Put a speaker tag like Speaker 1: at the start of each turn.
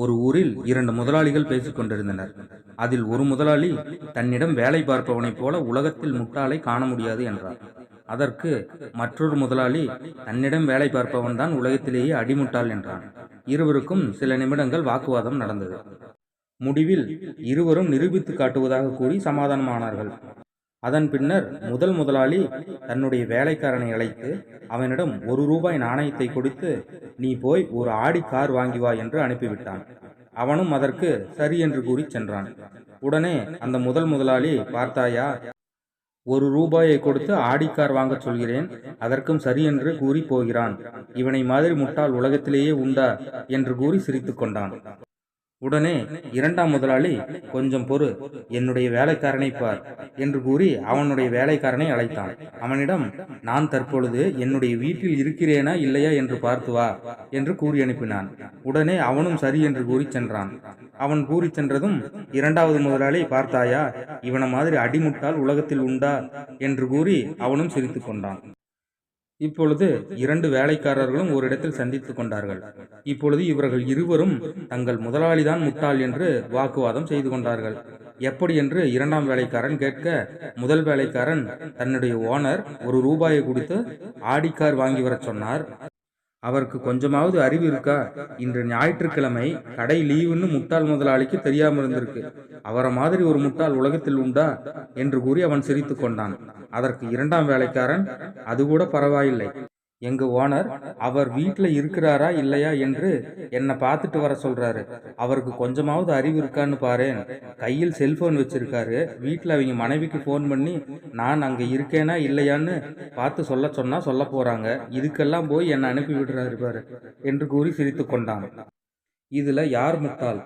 Speaker 1: ஒரு ஊரில் இரண்டு முதலாளிகள் பேசிக் கொண்டிருந்தனர். அதில் ஒரு முதலாளி தன்னிடம் வேலை பார்ப்பவனைப் போல உலகத்தில் முட்டாளை காண முடியாது என்றார். அதற்கு மற்றொரு முதலாளி தன்னிடம் வேலை பார்ப்பவன் தான் உலகத்திலேயே அடிமுட்டாள் என்றான். இருவருக்கும் சில நிமிடங்கள் வாக்குவாதம் நடந்தது. முடிவில் இருவரும் நிரூபித்து காட்டுவதாக கூறி சமாதானமானார்கள். அதன் பின்னர் முதல் முதலாளி தன்னுடைய வேலைக்காரனை அழைத்து அவனிடம் ₹1 நாணயத்தை கொடுத்து, நீ போய் ஒரு ஆடி கார் வாங்கி வா என்று அனுப்பிவிட்டான். அவனும் அதற்கு சரி என்று கூறி சென்றான். உடனே அந்த முதல் முதலாளி, பார்த்தாயா, ₹1 கொடுத்து ஆடி கார் வாங்கச் சொல்கிறேன், அதற்கும் சரி என்று கூறி போகிறான். இவனை மாதிரி முட்டாள் உலகத்திலேயே உண்டா என்று கூறி சிரித்து கொண்டான். உடனே இரண்டாம் முதலாளி, கொஞ்சம் பொறு, என்னுடைய வேலைக்காரனை பார் என்று கூறி அவனுடைய வேலைக்காரனை அழைத்தான். அவனிடம், நான் தற்பொழுது என்னுடைய வீட்டில் இருக்கிறேனா இல்லையா என்று பார்த்து வா என்று கூறி அனுப்பினான். உடனே அவனும் சரி என்று கூறி சென்றான். அவன் கூறி சென்றதும் இரண்டாவது முதலாளி, பார்த்தாயா, இவன மாதிரி அடிமுட்டால் உலகத்தில் உண்டா என்று கூறி அவனும் சிரித்து கொண்டான். இப்பொழுது இரண்டு வேலைக்காரர்களும் ஒரு இடத்தில் சந்தித்துக் கொண்டார்கள். இப்பொழுது இவர்கள் இருவரும் தங்கள் முதலாளிதான் முட்டாள் என்று வாக்குவாதம் செய்து கொண்டார்கள். எப்படி என்று இரண்டாம் வேலைக்காரன் கேட்க, முதல் வேலைக்காரன் தன்னுடைய ஓனர் ₹1 கொடுத்து ஆடிக்கார் வாங்கி வரச் சொன்னார். அவருக்கு கொஞ்சமாவது அறிவு இருக்கா? இன்று ஞாயிற்றுக்கிழமை, கடை லீவுன்னு முட்டாள் முதலாளிக்கு தெரியாமல் இருந்திருக்கு. அவரை மாதிரி ஒரு முட்டாள் உலகத்தில் உண்டா என்று கூறி அவன் சிரித்து கொண்டான். அதற்கு இரண்டாம் வேலைக்காரன், அது கூட பரவாயில்லை, எங்க ஓனர் அவர் வீட்டில் இருக்கிறாரா இல்லையா என்று என்னை பார்த்துட்டு வர சொல்றாரு. அவருக்கு கொஞ்சமாவது அறிவு இருக்கான்னு பாரேன். கையில் செல்போன் வச்சிருக்காரு. வீட்டில் அவங்க மனைவிக்கு ஃபோன் பண்ணி நான் அங்கே இருக்கேனா இல்லையான்னு பார்த்து சொல்ல சொன்னா சொல்ல போறாங்க. இதுக்கெல்லாம் போய் என்னை அனுப்பி விடுறாரு பாரு என்று கூறி சிரித்து கொண்டான். இதுல யார் முட்டாள்?